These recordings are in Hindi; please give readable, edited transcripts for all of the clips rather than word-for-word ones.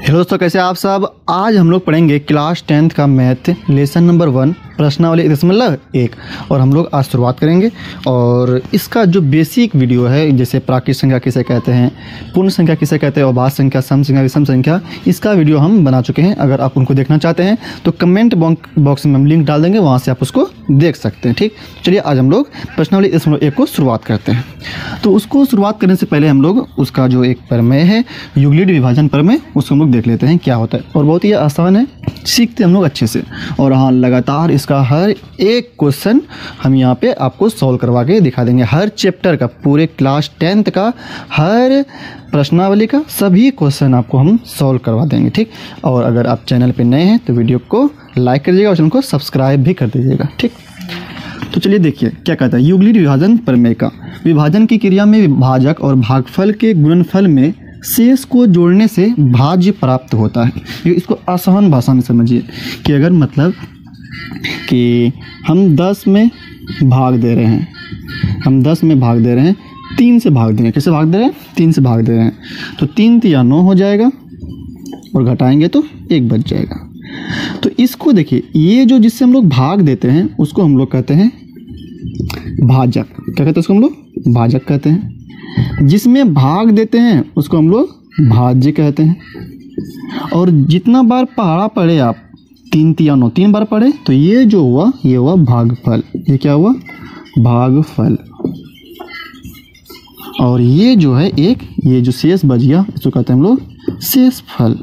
हेलो दोस्तों, कैसे आप सब। आज हम लोग पढ़ेंगे क्लास 10th का मैथ लेसन नंबर 1 प्रश्नावली 1.1 और हम लोग आज शुरुआत करेंगे। और इसका जो बेसिक वीडियो है, जैसे प्राकृत संख्या किसे कहते हैं, पूर्ण संख्या किसे कहते हैं, अभाज्य संख्या, सम संख्या, विषम संख्या, इसका वीडियो हम बना चुके हैं। अगर आप उनको देखना चाहते हैं तो कमेंट बॉक्स में हम लिंक डाल देंगे, वहाँ से आप उसको देख सकते हैं। ठीक, चलिए आज हम लोग प्रश्नावली 1.1 को शुरुआत करते हैं। तो उसको शुरुआत करने से पहले हम लोग उसका जो एक प्रमेय है, यूक्लिड विभाजन प्रमेय, उसको हम लोग देख लेते हैं क्या होता है। और बहुत ही आसान है, सीखते हम लोग अच्छे से। और हाँ, लगातार इसका हर एक क्वेश्चन हम यहाँ पे आपको सॉल्व करवा के दिखा देंगे। हर चैप्टर का, पूरे क्लास 10th का हर प्रश्नावली का सभी क्वेश्चन आपको हम सॉल्व करवा देंगे। ठीक, और अगर आप चैनल पे नए हैं तो वीडियो को लाइक कर दीजिएगा और चैनल को सब्सक्राइब भी कर दीजिएगा। ठीक, तो चलिए देखिए क्या कहता है यूक्लिड विभाजन प्रमेय का। विभाजन की क्रिया में विभाजक और भागफल के गुणनफल में शेष को जोड़ने से भाज्य प्राप्त होता है। इसको आसान भाषा में समझिए कि अगर मतलब कि हम 10 में भाग दे रहे हैं, हम 10 में भाग दे रहे हैं, 3 से भाग देंगे। कैसे भाग दे रहे हैं? 3 से भाग दे रहे हैं, तो 3 × 9 हो जाएगा और घटाएंगे तो 1 बच जाएगा। तो इसको देखिए, ये जो जिससे हम लोग भाग देते हैं उसको हम लोग कहते हैं भाजक। क्या कहते हैं उसको? हम लोग भाजक कहते हैं। जिसमें भाग देते हैं उसको हम लोग भाज्य कहते हैं। और जितना बार पहाड़ा पढ़े आप, 3 × 9, 3 बार पढ़े, तो ये जो हुआ ये हुआ भागफल। ये क्या हुआ? भागफल। और ये जो है एक, ये जो शेष बच गया इसको कहते हैं हम लोग शेषफल।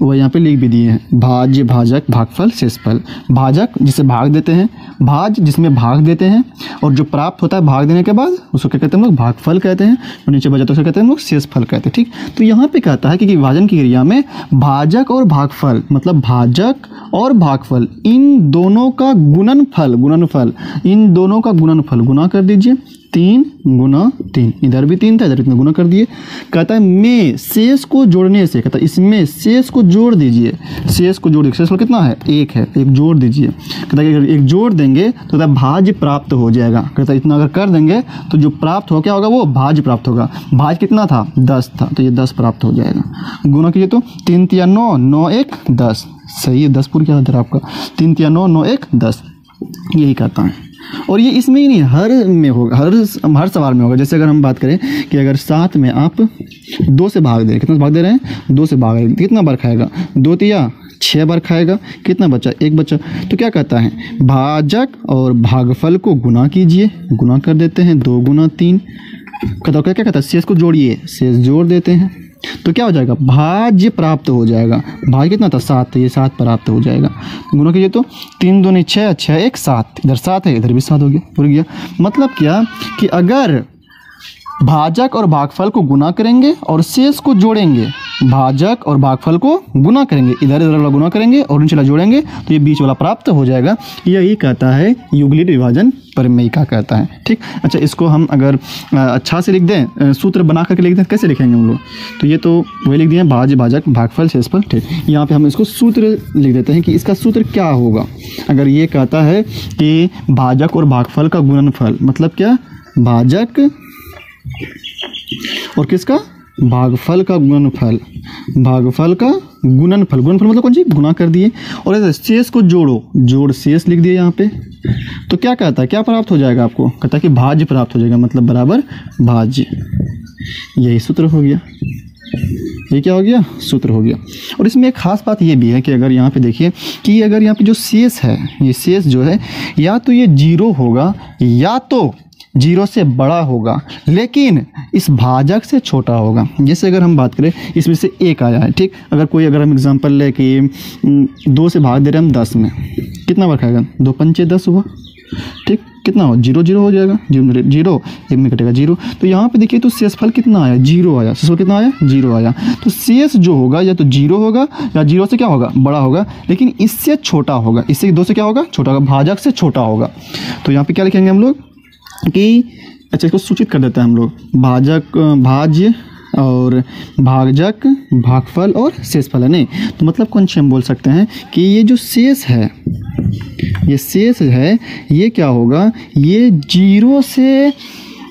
वो यहाँ पे लिख भी दिए हैं, भाज्य, भाजक, भागफल, शेषफल। भाजक जिसे भाग देते हैं, भाज जिसमें भाग देते हैं, और जो प्राप्त होता है भाग देने के बाद उसको क्या कहते हैं हम लोग? भागफल कहते हैं। और नीचे बचा तो उसे कहते हैं हम लोग शेषफल कहते हैं। ठीक, तो यहाँ पे कहता है कि विभाजन की क्रिया में भाजक और भागफल, मतलब भाजक और भागफल, इन दोनों का गुणनफल, इन दोनों का गुणनफल गुना कर दीजिए। 3 × 3, इधर भी 3 था, इधर इतना गुना कर दिए। कहता है में शेष को जोड़ने से, कहता है इसमें शेष को जोड़ दीजिए। शेष को जोड़ दीजिए, शेष कितना है? 1 है, 1 जोड़ दीजिए। कहता है अगर 1 जोड़ देंगे तो कहता है भाज्य प्राप्त हो जाएगा। कहता है इतना अगर कर देंगे तो जो प्राप्त हो क्या होगा? वो भाज्य प्राप्त होगा। भाज्य कितना था? 10 था, तो ये 10 प्राप्त हो जाएगा। गुना कीजिए तो 3 × 9, 9 × 1 10। सही है, 10 पूरा क्या होता है आपका? 3 × 9, 9 × 1 10। यही कहता है। और ये इसमें ही नहीं, हर में होगा, हर सवाल में होगा। जैसे अगर हम बात करें कि अगर 7 में आप 2 से भाग दे रहे हैं, कितना भाग दे रहे हैं? 2 से भाग रहे हैं, कितना बार खाएगा? 2 × 6 बार खाएगा। कितना बचा? 1 बचा। तो क्या कहता है? भाजक और भागफल को गुना कीजिए। गुना कर देते हैं, 2 × 3। कहता क्या कहता है? शेष को जोड़िए, शेष जोड़ देते हैं तो क्या हो जाएगा? भाज्य प्राप्त हो जाएगा। भाज्य कितना था? 7, ये 7 प्राप्त हो जाएगा। गुना कीजिए तो 3 × 2 = 6, 6 × 1 = 7, इधर 7 है, इधर भी 7 हो गया, पूरा गया। मतलब क्या कि अगर भाजक और भागफल को गुना करेंगे और शेष को जोड़ेंगे, भाजक और भागफल को गुना करेंगे, इधर वाला गुना करेंगे और नीचे वाला जोड़ेंगे, तो ये बीच वाला प्राप्त हो जाएगा। यही कहता है यूक्लिड विभाजन प्रमेय का कहता है। ठीक, अच्छा, इसको हम अगर अच्छा से लिख दें, सूत्र बना करके लिख दें, कैसे लिखेंगे हम लोग? तो ये तो वही लिख दिए, भाज्य, भाजक, भागफल, शेषफल। ठीक, यहाँ पे हम इसको सूत्र लिख देते हैं कि इसका सूत्र क्या होगा। अगर ये कहता है कि भाजक और भागफल का गुणनफल, मतलब क्या? भाजक और किसका? भागफल का गुणनफल। भागफल का गुणनफल, गुणनफल मतलब कौन सी? गुना कर दिए। और ऐसे शेष को जोड़ो, जोड़ शेष लिख दिए यहाँ पे। तो क्या कहता है? क्या प्राप्त हो जाएगा आपको? कहता है कि भाज्य प्राप्त हो जाएगा, मतलब बराबर भाज्य। यही सूत्र हो गया। ये क्या हो गया? सूत्र हो गया। और इसमें एक खास बात ये भी है कि अगर यहाँ पे देखिए कि अगर यहाँ पे जो शेष है, ये शेष जो है या तो ये 0 होगा या तो 0 से बड़ा होगा, लेकिन इस भाजक से छोटा होगा। जैसे अगर हम बात करें, इसमें से 1 आया है। ठीक, अगर हम एग्जांपल ले कि 2 से भाग दे रहे हैं हम 10 में, कितना बार खाएगा? 2 × 5 = 10 हुआ। ठीक, कितना हो? 0 0 हो जाएगा, 0 1 में कटेगा 0। तो यहाँ पे देखिए तो शेषफल कितना आया? 0 आया। शेषफल कितना आया? 0 आया। तो शेष जो होगा या तो 0 होगा या 0 से क्या होगा? बड़ा होगा, लेकिन इससे छोटा होगा। इससे 2 से क्या होगा? छोटा होगा, भाजक से छोटा होगा। तो यहाँ पे क्या लिखेंगे हम लोग कि अच्छा, इसको सूचित कर देते हैं हम लोग, भाजक, भाज्य और भाजक, भागफल और शेषफल है। नहीं तो मतलब कौन सी हम बोल सकते हैं कि ये जो शेष है, ये शेष है, ये क्या होगा? ये 0 से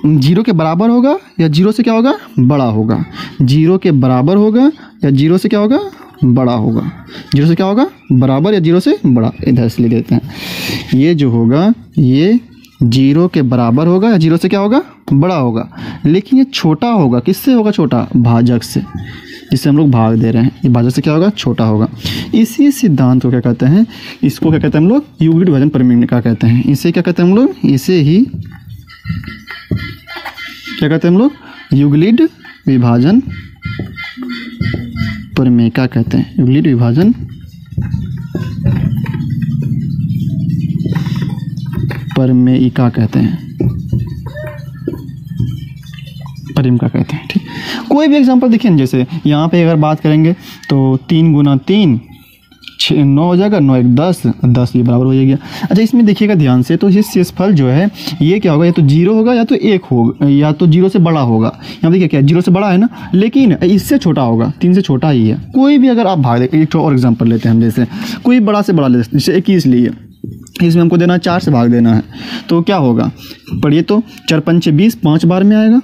जीरो के बराबर होगा या जीरो से क्या होगा, बड़ा होगा। जीरो के बराबर होगा या जीरो से क्या होगा, बड़ा होगा। जीरो से क्या होगा, बराबर या जीरो से बड़ा। इधर से ले देते हैं, ये जो होगा ये जीरो के बराबर होगा या जीरो से क्या होगा, बड़ा होगा। लेकिन ये छोटा होगा, किससे होगा छोटा, भाजक से, जिससे हम लोग भाग दे रहे हैं। ये भाजक से क्या होगा, छोटा होगा। इसी सिद्धांत को क्या कहते हैं, इसको क्या कहते हैं हम लोग, यूक्लिड विभाजन परिमेय कहते हैं। इसे क्या कहते हैं हम लोग, इसे ही क्या कहते हैं हम लोग, यूक्लिड विभाजन परिमेयिका कहते हैं। यूक्लिड विभाजन परिमेयिका कहते हैं, परिमेयिका कहते हैं। ठीक, कोई भी एग्जांपल देखिए, जैसे यहाँ पे अगर बात करेंगे तो 3 गुना 3 9 हो जाएगा, 9 1 10, 10 ये बराबर हो जाएगा। अच्छा, इसमें देखिएगा ध्यान से, तो ये शेषफल जो है ये क्या होगा, या तो 0 होगा या तो 1 होगा या तो 0 से बड़ा होगा। यहाँ देखिए क्या 0 से बड़ा है ना, लेकिन इससे छोटा होगा, 3 से छोटा ही है। कोई भी अगर आप भाग दे, एक और एग्जाम्पल लेते हैं हम, जैसे कोई बड़ा से बड़ा लेते हैं, जैसे 21 लिए, इसमें हमको देना है 4 से भाग देना है, तो क्या होगा, पढ़िए तो 4 पंचे 20, 5 बार में आएगा,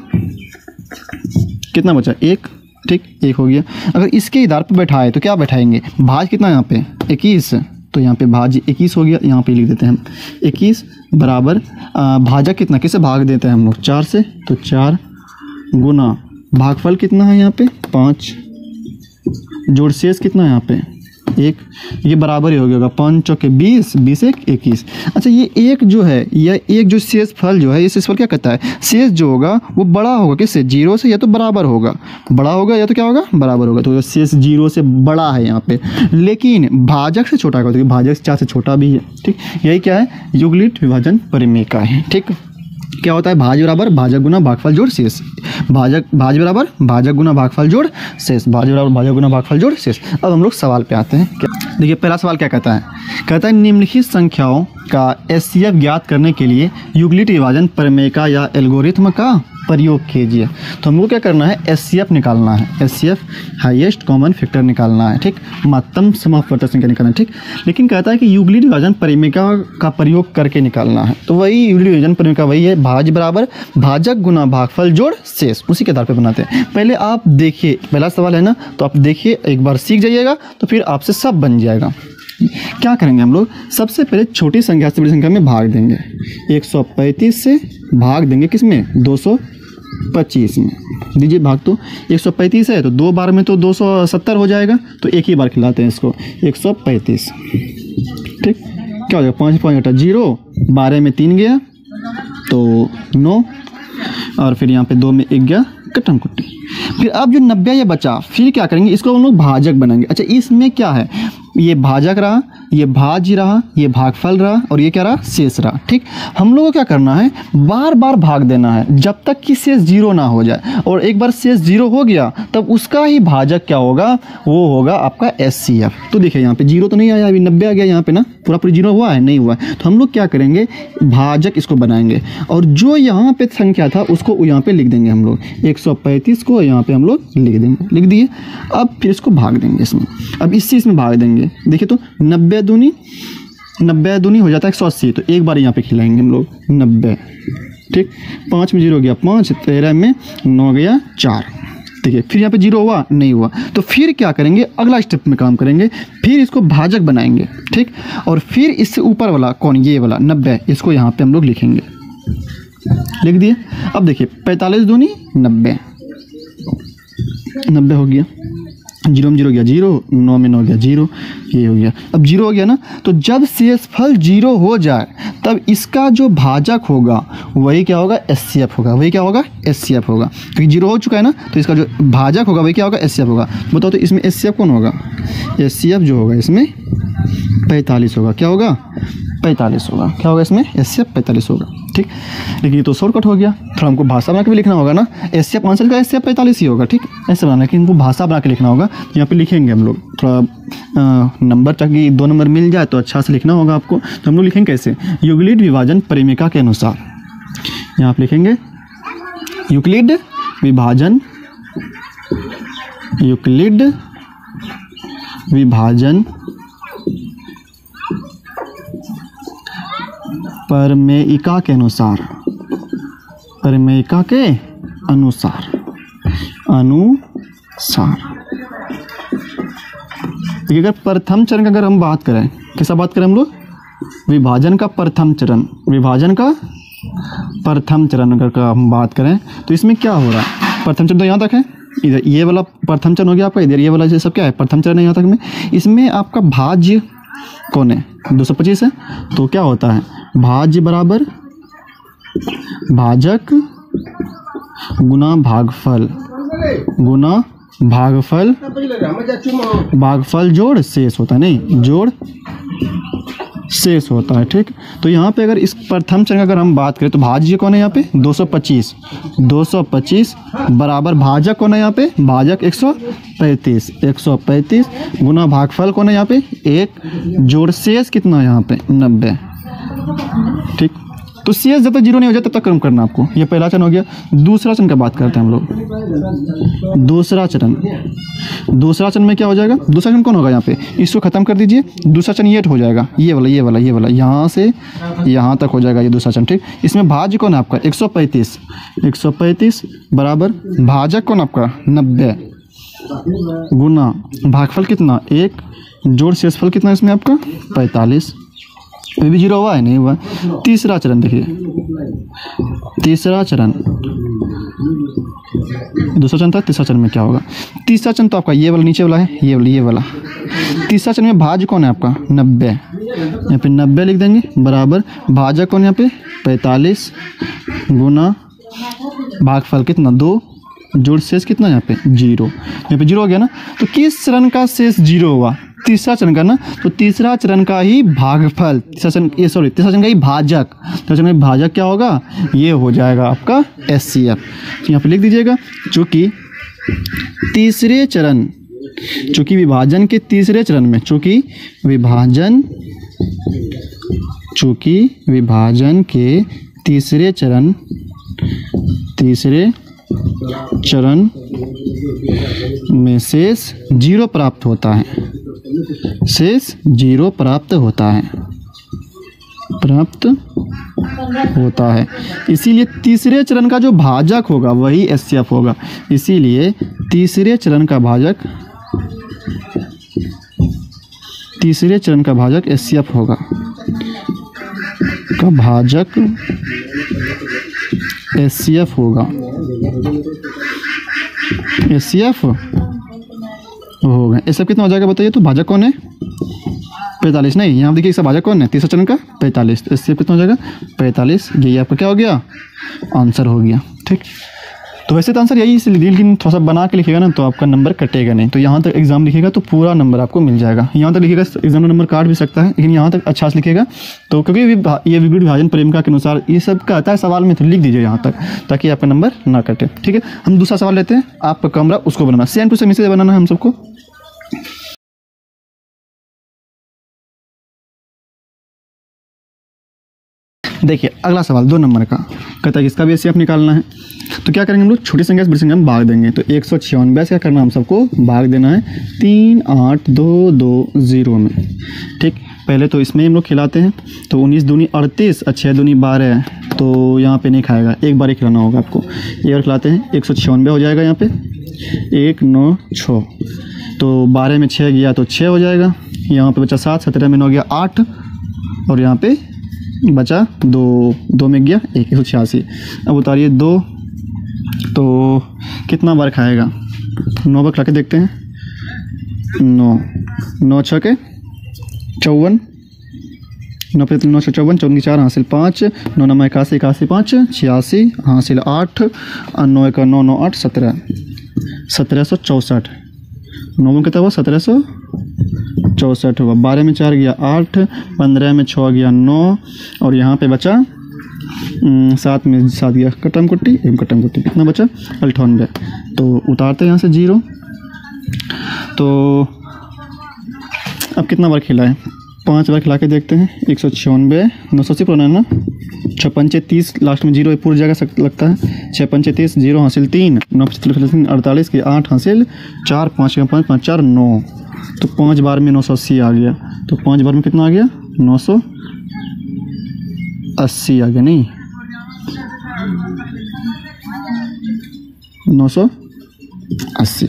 कितना बचा 1, ठीक 1 हो गया। अगर इसके आधार पर बैठाए तो क्या बैठाएंगे, भाज कितना यहाँ पे 21, तो यहाँ पे भाज 21 हो गया। यहाँ पे लिख देते हैं हम 21 बराबर भाजक कितना, किसे भाग देते हैं हम लोग 4 से, तो 4 गुना भागफल कितना है यहाँ पे 5, जोड़ शेष कितना है यहाँ पे 1, ये बराबर ही हो गया 5 चौके 20, 20 1 21। अच्छा, ये एक जो है, यह एक जो शेष फल जो है, ये शेष फल क्या कहता है, शेष जो होगा वो बड़ा होगा, किससे, 0 से, या तो बराबर होगा, बड़ा होगा या तो क्या होगा, बराबर होगा। तो शेष 0 से बड़ा है यहाँ पे, लेकिन भाजक से छोटा होगा, तो भाजक 4 से छोटा भी है। ठीक, यही क्या है, यूक्लिड विभाजन परिमेयिका है। ठीक, क्या होता है, भाज बराबर भाजक गुना भागफल जोड़ शेष, भाज बराबर भाजक गुना भागफल जोड़ शेष, भाज बराबर भाजक गुना भागफल जोड़ शेष। अब हम लोग सवाल पे आते हैं। क्या देखिए, पहला सवाल क्या कहता है, कहता है निम्नलिखित संख्याओं का एचसीएफ ज्ञात करने के लिए यूक्लिड विभाजन परिमेयिका या एल्गोरिथ्म का प्रयोग कीजिए। तो हमको क्या करना है, एचसीएफ निकालना है, एचसीएफ हाईएस्ट कॉमन फैक्टर निकालना है। ठीक, महत्तम समापवर्तक संख्या निकालना है। ठीक, लेकिन कहता है कि यूक्लिड विभाजन परिमेयिका का प्रयोग करके निकालना है, तो वही यूक्लिड विभाजन परिमेयिका वही है, भाज बराबर भाजक गुना भागफल जोड़ शेष, उसी के आधार पर बनाते हैं। पहले आप देखिए, पहला सवाल है ना, तो आप देखिए, एक बार सीख जाइएगा तो फिर आपसे सब बन जाएगा। क्या करेंगे हम लोग, सबसे पहले छोटी संख्या से बड़ी संख्या में भाग देंगे। 135 से भाग देंगे किसमें, 225 में। दीजिए भाग, तो 135 है तो 2 बार में तो 270 हो जाएगा, तो एक ही बार खिलाते हैं इसको, 135। ठीक, क्या हो जाएगा, 5 5 घटा 0, 12 में 3 गया तो 9, और फिर यहाँ पे 2 में 1 गया, कटम कुट्टी। फिर अब जो 90 ये बचा, फिर क्या करेंगे, इसको हम लोग भाजक बनाएंगे। अच्छा, इसमें क्या है, ये भाजक रहा, ये भाज्य रहा, ये भागफल रहा, और ये क्या रहा, शेष रहा। ठीक, हम लोगों को क्या करना है, बार बार भाग देना है जब तक कि शेष 0 ना हो जाए, और एक बार शेष 0 हो गया तब उसका ही भाजक क्या होगा, वो होगा आपका एचसीएफ। तो देखिए यहाँ पे 0 तो नहीं आया, अभी 90 आ गया, यहाँ पे ना पूरा 0 हुआ है, नहीं हुआ है, तो हम लोग क्या करेंगे, भाजक इसको बनाएंगे, और जो यहाँ पे संख्या था उसको यहाँ पे लिख देंगे हम लोग, 135 को यहाँ पे हम लोग लिख देंगे, लिख दिए। अब फिर इसको भाग देंगे इसमें, अब इससे इसमें भाग देंगे। देखिए तो 90 दूनी हो जाता है 180, तो एक बार यहाँ पे खिलाएंगे हम लोग 90। ठीक, 5 में 0 गया 5, 13 में 9 गया 4। देखिए फिर यहाँ पे 0 हुआ, नहीं हुआ, तो फिर क्या करेंगे, अगला स्टेप में काम करेंगे, फिर इसको भाजक बनाएंगे। ठीक, और फिर इससे ऊपर वाला कौन, ये वाला 90, इसको यहाँ पे हम लोग लिखेंगे, लिख दिए। अब देखिए 45 दूनी 90, 90 हो गया, 0 में 0 गया 0, 9 में 9 गया 0, ये हो गया। अब 0 हो गया ना, तो जब शेषफल 0 हो जाए तब इसका जो भाजक होगा वही क्या होगा, एचसीएफ होगा, वही क्या होगा, एचसीएफ होगा, क्योंकि 0 हो चुका है ना, तो इसका जो भाजक होगा वही क्या होगा, एचसीएफ होगा। बताओ तो इसमें एचसीएफ कौन होगा, एचसीएफ जो होगा इसमें 45 होगा, क्या होगा, 45 होगा, क्या होगा इसमें, एचसीएफ 45 होगा। ठीक, लेकिन ये तो शॉर्टकट हो गया, थोड़ा हमको भाषा बना के भी लिखना होगा ना, एचसीएफ आंसर का एचसीएफ 45 ही होगा। ठीक, ऐसे बनाना, लेकिन इनको भाषा बना के लिखना होगा, यहाँ पे लिखेंगे हम लोग, थोड़ा नंबर ताकि 2 नंबर मिल जाए तो अच्छा से लिखना होगा आपको। तो हम लोग लिखेंगे कैसे, यूक्लिड विभाजन परिमेयिका के अनुसार, यहाँ पे लिखेंगे यूक्लिड विभाजन, यूक्लिड विभाजन परिमेयिका के अनुसार, प्रमेयिका के अनुसार देखिए, अगर प्रथम चरण की अगर हम बात करें, कैसा बात करें हम लोग, विभाजन का प्रथम चरण, विभाजन का प्रथम चरण अगर हम बात करें तो इसमें क्या हो रहा है, प्रथम चरण तो यहाँ तक है, इधर ये वाला प्रथम चरण हो गया आपका, इधर ये वाला ये सब क्या है, प्रथम चरण है यहाँ तक में। इसमें आपका भाज्य कौन है, 225 है, तो क्या होता है, भाज्य बराबर भाजक गुना भागफल, गुना भागफल, भागफल जोड़ शेष होता है, नहीं जोड़ शेष होता है। ठीक, तो यहाँ पे अगर इस प्रथम चरण अगर हम बात करें तो भाज्य कौन है यहाँ पे, 225 बराबर भाजक कौन है यहाँ पे, भाजक 135 गुना भागफल कौन है यहाँ पे 1, जोड़ शेष कितना है यहाँ पे 90। ठीक, तो शेष जब तक जीरो नहीं हो जाए तब तक कर्म करना आपको। ये पहला चरण हो गया। दूसरा चरण की बात करते हैं हम लोग। दूसरा चरण में क्या हो जाएगा, दूसरा चरण कौन होगा यहाँ पे, इसको खत्म कर दीजिए, दूसरा चरण ये हो जाएगा, ये वाला यहाँ से यहाँ तक हो जाएगा ये दूसरा चरण। ठीक, इसमें भाज्य कौन है आपका 135 बराबर भाजक कौन आपका 90 गुना भागफल कितना 1, जोड़ शेषफल कितना इसमें आपका 45। अभी भी जीरो हुआ है, नहीं हुआ। तीसरा चरण देखिए, तीसरा चरण, दूसरा चरण था, तीसरा चरण में क्या होगा, तीसरा चरण तो आपका ये वाला नीचे वाला है, ये वाला। तीसरा चरण में भाज्य कौन है आपका 90, यहाँ पे 90 लिख देंगे बराबर भाजक कौन यहाँ पे 45 गुना भागफल कितना 2, जोड़ शेष कितना यहाँ पे 0, यहाँ पे 0 हो गया ना। तो किस चरण का शेष 0 हुआ, तीसरा चरण का ना, तो तीसरा चरण का ही भागफल, तीसरा चरण का ही भाजक, तीसरा चरण का भाजक क्या होगा, ये हो जाएगा आपका HCF। तो यहाँ पे लिख दीजिएगा, चूँकि तीसरे चरण, चूँकि विभाजन के तीसरे चरण में, चूँकि विभाजन के तीसरे चरण में शेष 0 प्राप्त होता है, शेष 0 प्राप्त होता है। इसीलिए तीसरे चरण का जो भाजक होगा वही HCF होगा। इसीलिए तीसरे चरण का भाजक HCF होगा, का भाजक HCF होगा, HCF होगा। ये सब कितना हो जाएगा बताइए, तो भाजक कौन है 45, नहीं यहाँ देखिए इसका भाजक कौन है तीसरा चरण का 45, तो इससे कितना हो जाएगा 45, ये आपका क्या हो गया आंसर हो गया। ठीक, तो वैसे तो आंसर यही, इसलिए लेकिन थोड़ा सा बना के लिखेगा ना तो आपका नंबर कटेगा नहीं। तो यहाँ तक एग्जाम लिखेगा तो पूरा नंबर आपको मिल जाएगा, यहाँ तक लिखेगा एग्जाम में नंबर काट भी सकता है, लेकिन यहाँ तक अच्छा से लिखेगा। तो क्योंकि ये विभाजन प्रेमिका के अनुसार ये सब का आता है सवाल में, तो लिख दीजिए यहाँ तक ताकि आपका नंबर ना कटे। ठीक है, हम दूसरा सवाल लेते हैं, आपका कमरा उसको बनाना, सेम टू सेम इसे बनाना है हम सबको। देखिए अगला सवाल 2 नंबर का कहता है इसका भी HCF निकालना है। तो क्या करेंगे हम लोग, छोटी संख्या से बड़ी संख्या में भाग देंगे। तो 196 क्या करना हम सबको भाग देना है 3822 में। ठीक, पहले तो इसमें हम लोग खिलाते हैं, तो 19 दूनी 38 और 6 दूनी 12, तो यहाँ पे नहीं खाएगा, एक बार ही खिलाना होगा आपको। एक बार खिलाते हैं 196 हो जाएगा यहाँ पे 196, तो 12 में 6 गया तो 6 हो जाएगा, यहाँ पे बचा 7, 17 में 9 गया 8, और यहाँ पे बचा 2 में गया 1, 186। अब उतारिए 2, तो कितना बार खाएगा, 9 बार खा के देखते हैं। 9 6 के 54, 9 पे 9 से 54, 54 की 4 हासिल 5, 9 9 81, 81 5 86 हासिल 8, और 9 का 9 9 8 17, 1764। 9 कितना हुआ 1764 हुआ। 12 में 4 गया 8, 15 में 6 गया 9, और यहाँ पे बचा 7 में 7 गया कटम कुट्टी, कितना बचा 98। तो उतारते हैं यहाँ से 0। तो अब कितना बार खिलाए, 5 बार खिला के देखते हैं। 196, 980 पुराना ना, 6 5 30, लास्ट में 0 पूरी जगह लगता है। 6 5 30, 0 हासिल 3, 9 48 के 8 हासिल 4, 5 का 5 5 4 9, तो 5 बार में 980 आ गया। तो 5 बार में कितना आ गया 980 आ गया, नहीं 980,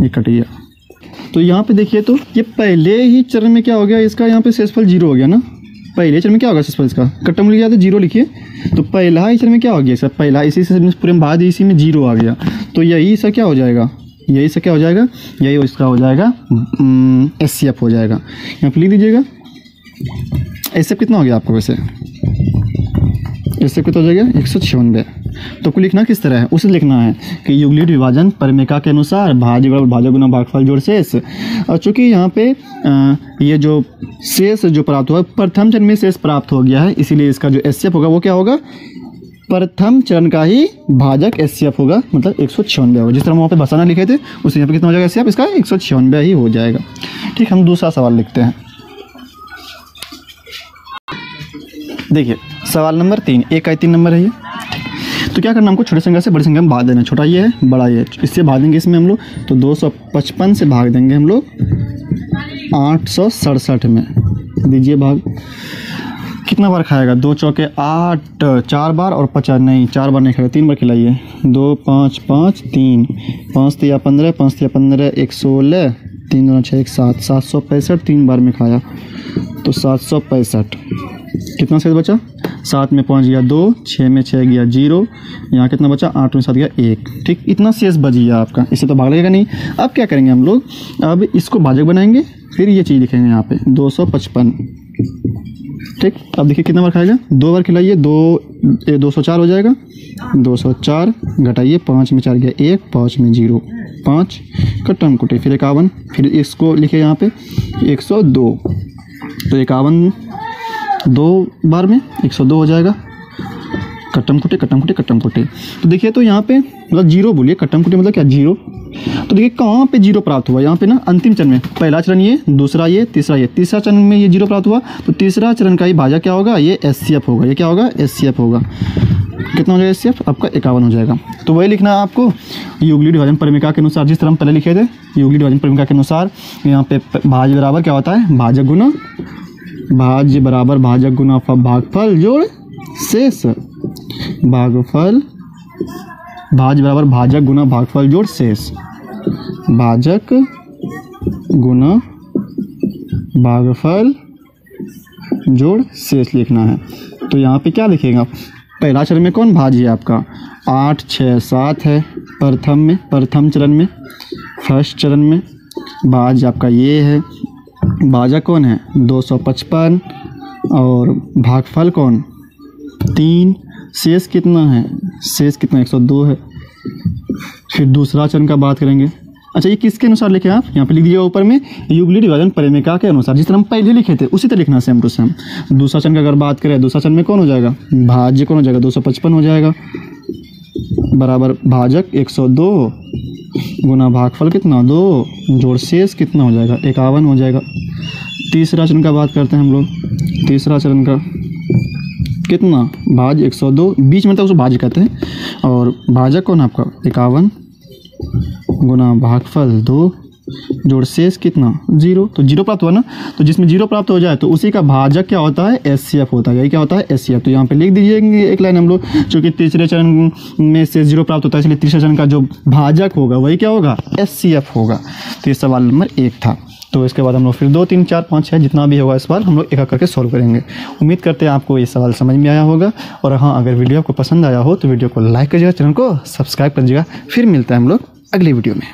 ये कट गया। तो यहाँ पे देखिए तो ये पहले ही चरण में क्या हो गया इसका, यहाँ पे शेषफल 0 हो गया ना। पहले चरण में क्या होगा शेषफल इसका, कट्टा मूल्य तो 0 लिखिए। तो पहला ही चरण में क्या हो गया इसका, पहला इसी से पूरे बाद इसी में 0 आ गया। तो यही इसका क्या हो जाएगा, यही इसका क्या हो जाएगा, यही इसका हो जाएगा HCF हो जाएगा। यहाँ पे लिख दीजिएगा। HCF कितना हो गया आपको, वैसे HCF कितना हो जाएगा 196। तो आपको लिखना किस तरह है, उसे लिखना है कि यूक्लिड विभाजन परिमेका के अनुसार भाज्य बराबर भाजक गुना भागफल जोड़ शेष। और चूंकि यहाँ पे ये जो शेष जो प्राप्त हुआ प्रथम चरण में शेष प्राप्त हो गया है, इसीलिए इसका जो HCF होगा वो क्या होगा, प्रथम चरण का ही भाजक HCF होगा, मतलब 196 होगा। जिस तरह हम वहाँ पे बसाना लिखे थे उस यहाँ पे कितना हो जाएगा HCF, इसका 196 ही हो जाएगा। ठीक, हम दूसरा सवाल लिखते हैं। देखिए सवाल नंबर 3, 1 का 3 नंबर है ये। तो क्या करना, हमको छोटी संख्या से बड़ी संख्या में भाग देना। छोटा ये है, बड़ा ये है, इससे भाग देंगे इसमें हम लोग। तो 255 से भाग देंगे हम लोग 867 में। दीजिए भाग, कितना बार खाएगा, 2 चौके 8, 4 बार और 50 नहीं, 4 बार नहीं खाएगा, 3 बार खिलाइए। 2 5 5 3, 5 तिया 15, 5 तिया 15, 116, 3 2 6 1 7, 765 3 बार में खाया। तो 765 कितना शेष बचा, 7 में 5 गया 2, 6 में 6 गया 0, यहाँ कितना बचा 8 में 7 गया 1। ठीक, इतना शेष बच गया आपका, इससे तो भाग लगेगा नहीं। अब क्या करेंगे हम लोग, अब इसको भाजक बनाएंगे, फिर ये चीज़ लिखेंगे यहाँ पे 255। ठीक, अब देखिए कितना बार खाएगा, 2 बार खिलाइए, 204 हो जाएगा। 204 घटाइए, 5 में 4 गया 1, 5 में 0, 5 कट्टम कुटे, फिर 51, फिर इसको लिखे यहाँ पे 102। तो 51 2 बार में 102 हो जाएगा। कट्टम कुटे कट्टम कुटे कट्टम कुटे। तो देखिए तो यहाँ पे मतलब 0 बोलिए, कट्टम कुटे मतलब क्या 0। तो देखिए कहाँ पे 0 प्राप्त हुआ, यहाँ पे ना अंतिम चरण में। पहला चरण ये, दूसरा ये, तीसरा ये, तीसरा चरण में ये 0 प्राप्त हुआ। तो तीसरा चरण का ही भाजक क्या होगा, ये HCF होगा। ये क्या होगा, HCF होगा। कितना हो जाएगा HCF आपका 51 हो जाएगा। तो वही लिखना है आपको यूक्लिड विभाजन परिमेका के अनुसार, जिस तरह हम पहले लिखे थे यूक्लिड विभाजन परिमेका के अनुसार। यहाँ पे भाज्य बराबर क्या होता है, भाजक गुना भाज्य बराबर भाजक गुना भागफल जोड़ शेष। भागफल, भाज्य बराबर भाजक गुना भागफल जोड़ शेष। भाजक गुना भागफल जोड़ शेष लिखना है। तो यहाँ पे क्या लिखेगा, पहला चरण में कौन भाज्य है आपका 8 6 7 है, प्रथम में, प्रथम चरण में, फर्स्ट चरण में। भाज्य आपका ये है, भाजक कौन है 255 और भागफल कौन 3। शेष कितना है, शेष कितना 102 है। फिर दूसरा चरण का बात करेंगे। अच्छा ये किसके अनुसार लिखे आप, यहाँ पे लिख दीजिएगा ऊपर में यूक्लिड विभाजन परिमेका के अनुसार, जिस तरह हम पहले लिखे थे उसी तरह लिखना सेम टू सेम। दूसरा चरण का अगर बात करें, दूसरा चरण में कौन हो जाएगा, भाज्य कौन हो जाएगा 255 हो जाएगा, बराबर भाजक 102 गुना भागफल कितना 2 जोड़ शेष कितना हो जाएगा 51 हो जाएगा। तीसरा चरण का बात करते हैं हम लोग। तीसरा चरण का कितना, भाज्य 102, बीच में तक उसको भाज्य कहते हैं, और भाजक कौन आपका 51 गुना भागफल 2 जोड़ शेष कितना 0। तो 0 प्राप्त हुआ ना, तो जिसमें 0 प्राप्त हो जाए तो उसी का भाजक क्या होता है HCF होता है। यही क्या होता है HCF। तो यहाँ पे लिख दीजिए एक लाइन हम लोग, चूँकि तीसरे चरण में से 0 प्राप्त होता है इसलिए तीसरे चरण का जो भाजक होगा वही क्या होगा HCF होगा। तो ये सवाल नंबर 1 था। तो इसके बाद हम लोग फिर 2 3 4 5 6 जितना भी होगा इस बार हम लोग एक एक करके सॉल्व करेंगे। उम्मीद करते हैं आपको ये सवाल समझ में आया होगा। और हाँ, अगर वीडियो आपको पसंद आया हो तो वीडियो को लाइक करिएगा, चैनल को सब्सक्राइब करिएगा। फिर मिलता है हम लोग अगली वीडियो में।